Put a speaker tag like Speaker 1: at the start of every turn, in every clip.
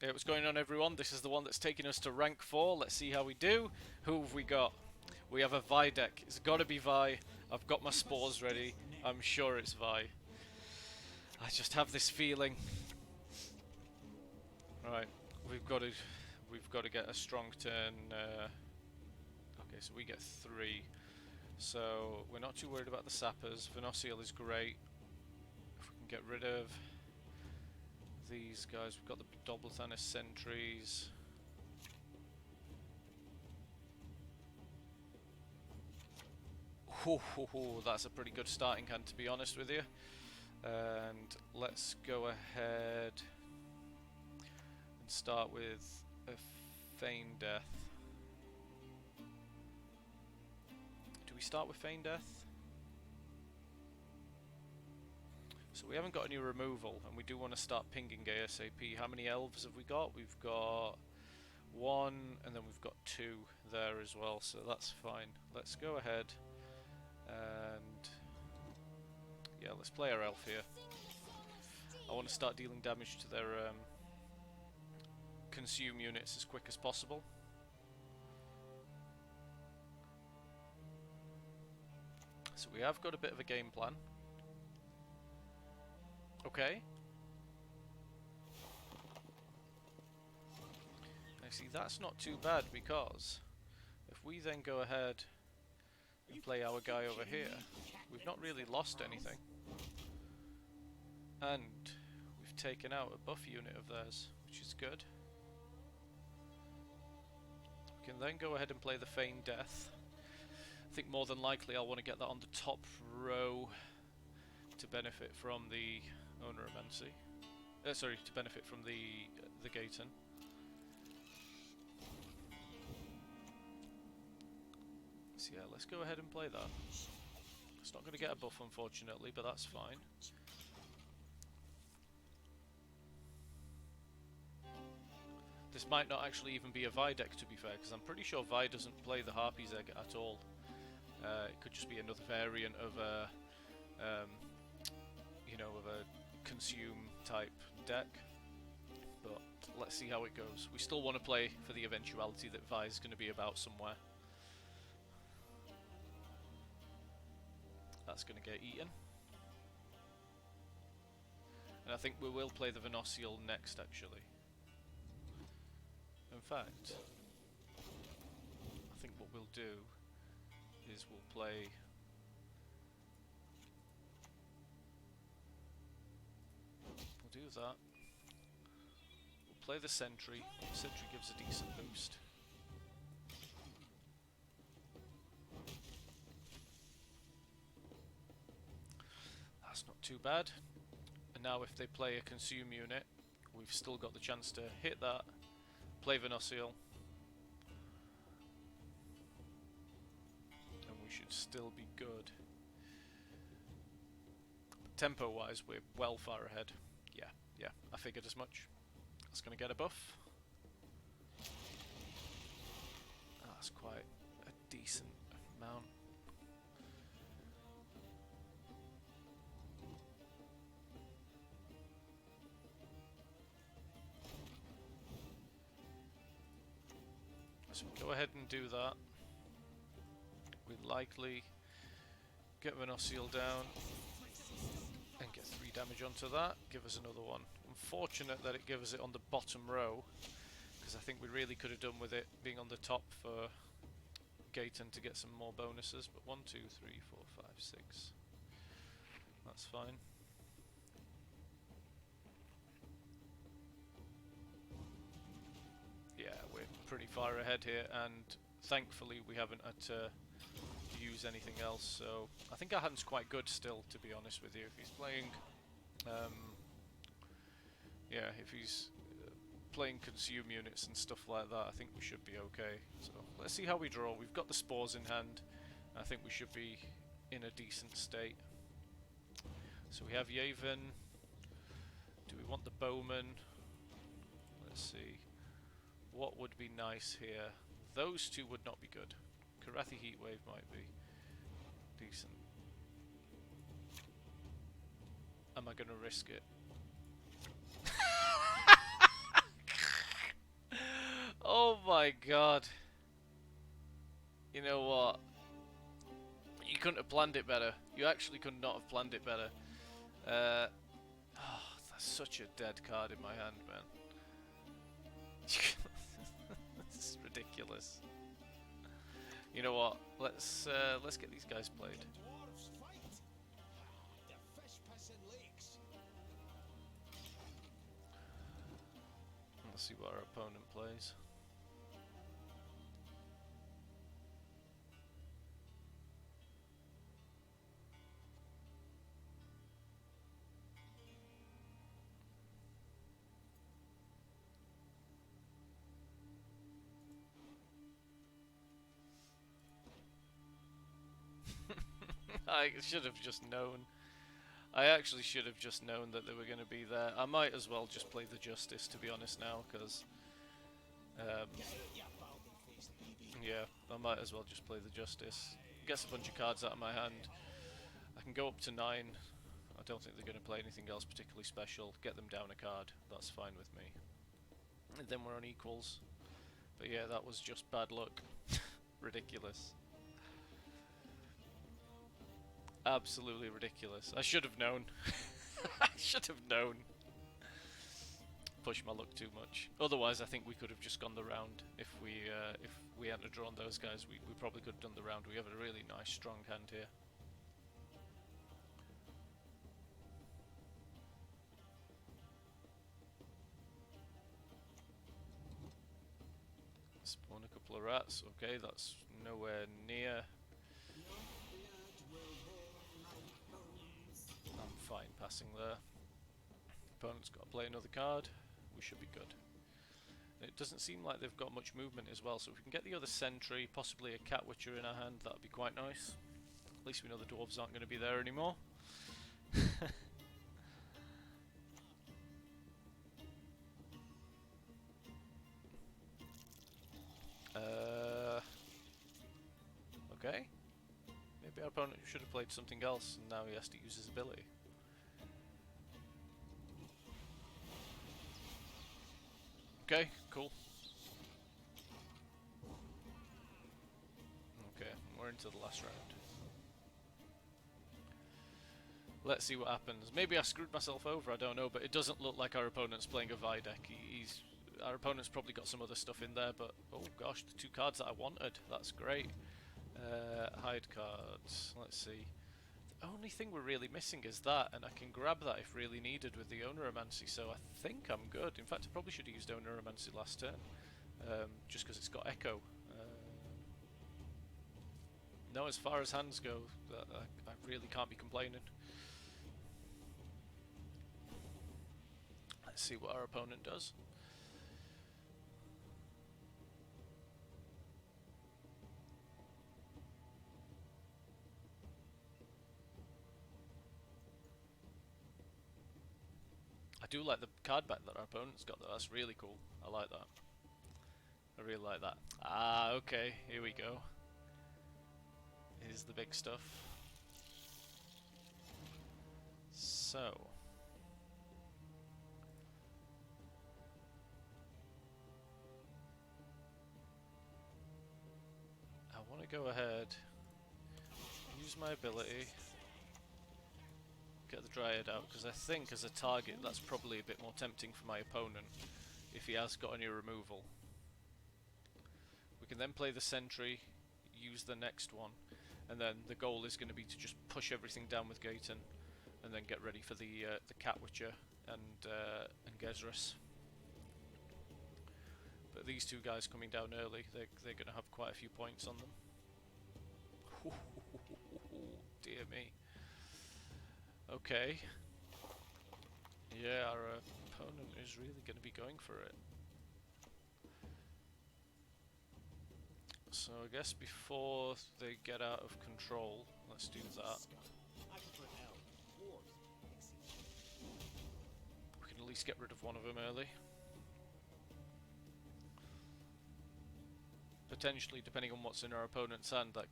Speaker 1: Hey, what's going on, everyone? This is the one that's taking us to rank 4. Let's see how we do. Who have we got? We have a Vi deck. It's got to be Vi. I've got my spores ready. I'm sure it's Vi. I just have this feeling. Right, we've got to get a strong turn. Okay, so we get 3. So we're not too worried about the sappers. Venosiel is great. If we can get rid of these guys, we've got the Doblethanis sentries. That's a pretty good starting hand, to be honest with you. And let's go ahead and start with a Feign Death. Do we start with Feign Death? So we haven't got any removal, and we do want to start pinging ASAP. How many elves have we got? We've got 1, and then we've got 2 there as well, so that's fine. Let's go ahead and yeah, let's play our elf here. I want to start dealing damage to their consume units as quick as possible. So we have got a bit of a game plan. Okay. Now see, that's not too bad, because if we then go ahead and play our guy over here, we've not really lost anything. And we've taken out a buff unit of theirs, which is good. We can then go ahead and play the Feign Death. I think more than likely I'll want to get that on the top row to benefit from the Oneromancy. Sorry, to benefit from the Gaten. So yeah, let's go ahead and play that. It's not going to get a buff, unfortunately, but that's fine. This might not actually even be a Vi deck, to be fair, because I'm pretty sure Vi doesn't play the Harpy's Egg at all. It could just be another variant of a, you know, of a consume type deck. But let's see how it goes. We still want to play for the eventuality that Vi is going to be about somewhere. That's going to get eaten. And I think we will play the Venosiel next, actually. In fact, I think what we'll do is we'll play... We'll do that. We'll play the Sentry. Sentry gives a decent boost. That's not too bad. And now if they play a consume unit, we've still got the chance to hit that, play Venosiel, and we should still be good. Tempo wise, we're well far ahead. Yeah, I figured as much. That's going to get a buff. That's quite a decent amount. So we go ahead and do that. We'll likely get Venosiel down and get 3 damage onto that. Give us another one. Unfortunate that it gives it on the bottom row, because I think we really could have done with it being on the top for Gaten to get some more bonuses. But 1, 2, 3, 4, 5, 6. That's fine. Yeah, we're pretty far ahead here, and thankfully we haven't had to use anything else, so I think our hand's quite good still, to be honest with you. If he's playing, yeah, if he's playing consume units and stuff like that, I think we should be okay. So let's see how we draw. We've got the spores in hand. I think we should be in a decent state. So we have Yavin. Do we want the Bowman? Let's see. What would be nice here? Those 2 would not be good. Karathi Heatwave might be decent. Am I going to risk it? my god. You know what? You couldn't have planned it better. You actually could not have planned it better. Oh, that's such a dead card in my hand, man. This is ridiculous. You know what? Let's get these guys played. Let's see what our opponent plays. I should have just known. I actually should have just known that they were going to be there. I might as well just play the Justice, to be honest, now, because yeah, I might as well just play the Justice. Gets a bunch of cards out of my hand. I can go up to 9. I don't think they're going to play anything else particularly special. Get them down a card. That's fine with me. And then we're on equals. But yeah, that was just bad luck. Ridiculous. Absolutely ridiculous. I should have known. I should have known. Push my luck too much. Otherwise, I think we could have just gone the round. If we hadn't drawn those guys, we probably could have done the round. We have a really nice, strong hand here. Spawn a couple of rats. Okay, that's nowhere near. I'm fine passing there. Opponent's got to play another card. We should be good. It doesn't seem like they've got much movement as well, so if we can get the other sentry, possibly a cat witcher in our hand, that'd be quite nice. At least we know the dwarves aren't going to be there anymore. Okay. Maybe our opponent should have played something else, and now he has to use his ability. Okay, cool. Okay, we're into the last round. Let's see what happens. Maybe I screwed myself over, I don't know, but it doesn't look like our opponent's playing a Vi deck. Our opponent's probably got some other stuff in there, but oh gosh, the 2 cards that I wanted. That's great. Hide cards. Let's see. The only thing we're really missing is that, and I can grab that if really needed with the Owneromancy, so I think I'm good. In fact, I probably should have used Owneromancy last turn, just because it's got Echo. No, as far as hands go, I really can't be complaining. Let's see what our opponent does. I do like the card back that our opponent's got though, that's really cool. I like that. I really like that. Ah, okay, here we go. Here's the big stuff. So... I want to go ahead, use my ability, get the Dryad out, because I think as a target that's probably a bit more tempting for my opponent if he has got any removal. We can then play the Sentry, use the next one, and then the goal is going to be to just push everything down with Gaten, and then get ready for the Cat Witcher and Gezrus. But these 2 guys coming down early, they're going to have quite a few points on them. Dear me. Okay. Yeah, our opponent is really going to be going for it. So I guess before they get out of control, let's do that. We can at least get rid of one of them early. Potentially, depending on what's in our opponent's hand, that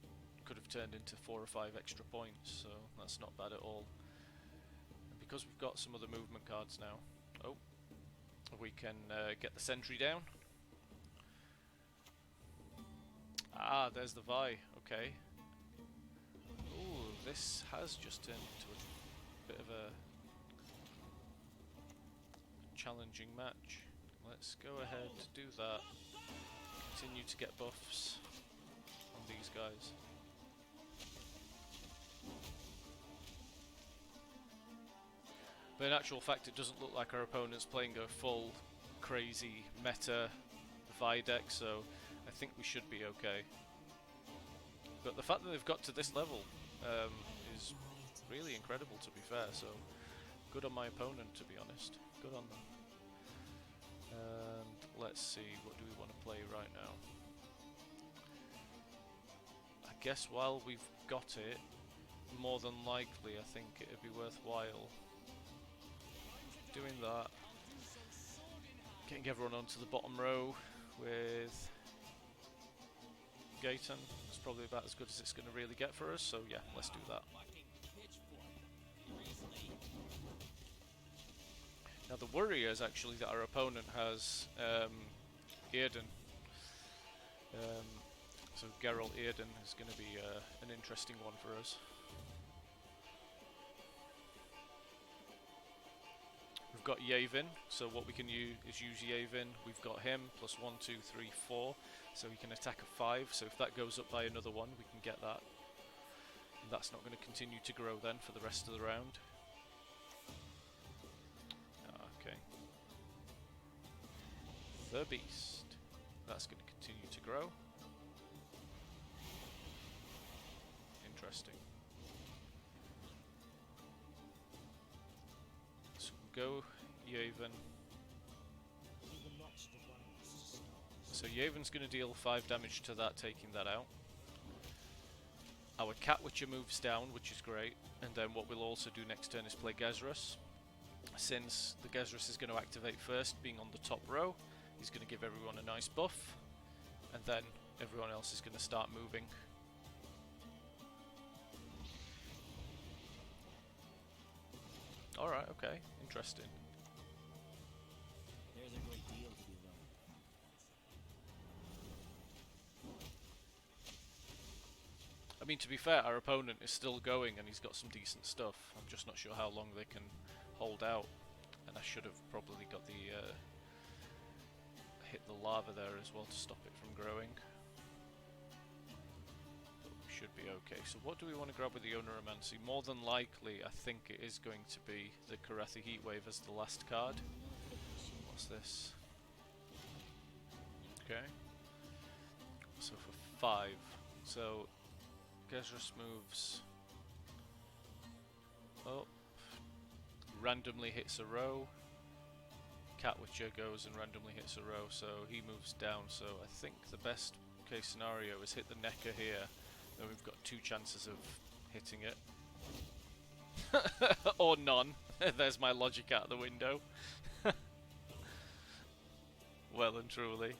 Speaker 1: could have turned into 4 or 5 extra points, so that's not bad at all. And because we've got some other movement cards now, we can get the Sentry down. Ah, there's the Vi. Okay. Ooh, this has just turned into a bit of a challenging match. Let's go ahead, do that. Continue to get buffs on these guys. But in actual fact, it doesn't look like our opponent's playing a full crazy meta Vi deck, so I think we should be okay. But the fact that they've got to this level is really incredible, to be fair, so good on my opponent, to be honest. Good on them. And let's see, what do we want to play right now? I guess while we've got it, more than likely I think it'd be worthwhile doing that. Getting everyone onto the bottom row with Gaitan. It's probably about as good as it's going to really get for us, so yeah, let's do that. Now the worry is actually that our opponent has Earden. So Geralt Earden is going to be an interesting one for us. We've got Yavin, so what we can use is use Yavin. We've got him, plus 1, 2, 3, 4, so he can attack a 5, so if that goes up by another 1, we can get that. And that's not going to continue to grow then for the rest of the round. Okay. The Beast. That's going to continue to grow. Interesting. Go Yavin. So Yavin's going to deal 5 damage to that, taking that out. Our Cat Witcher moves down, which is great. And then what we'll also do next turn is play Gezrus. Since the Gezrus is going to activate first, being on the top row, he's going to give everyone a nice buff. And then everyone else is going to start moving. Alright, okay, interesting.
Speaker 2: There's a great deal to be learned.
Speaker 1: I mean, to be fair, our opponent is still going and he's got some decent stuff. I'm just not sure how long they can hold out. And I should have probably got the hit the lava there as well to stop it from growing. Should be okay. So what do we want to grab with the Oneiromancy? More than likely, I think it is going to be the Karathi Heatwave as the last card. What's this? Okay. So for 5. So Gezrus moves up, randomly hits a row. Cat Witcher goes and randomly hits a row, so he moves down. So I think the best case scenario is hit the Necker here. Then we've got 2 chances of hitting it. Or none. There's my logic out the window. Well and truly.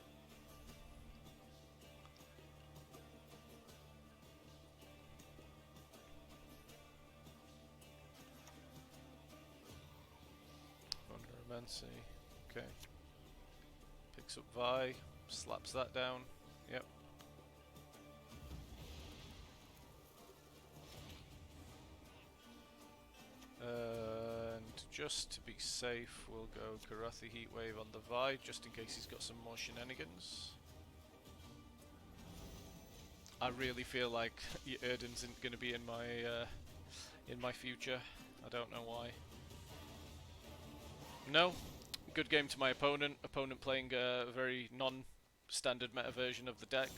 Speaker 1: Oneiromancy. Okay. Picks up Vi. Slaps that down. Yep. And just to be safe, we'll go Karathi Heatwave on the Vi, just in case he's got some more shenanigans. I really feel like Erden's going to be in my future. I don't know why. No, good game to my opponent. Opponent playing a very non-standard meta version of the deck.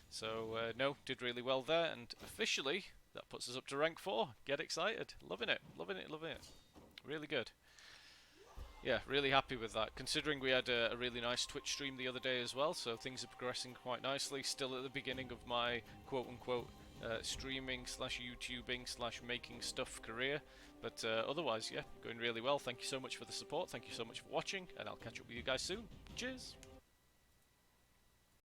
Speaker 1: So no, did really well there, and officially that puts us up to rank 4. Get excited. Loving it, loving it, loving it. Really good. Yeah, really happy with that, considering we had a really nice Twitch stream the other day as well, so things are progressing quite nicely. Still at the beginning of my quote-unquote streaming slash YouTubing slash making stuff career, but otherwise, yeah, going really well. Thank you so much for the support, thank you so much for watching, and I'll catch up with you guys soon. Cheers!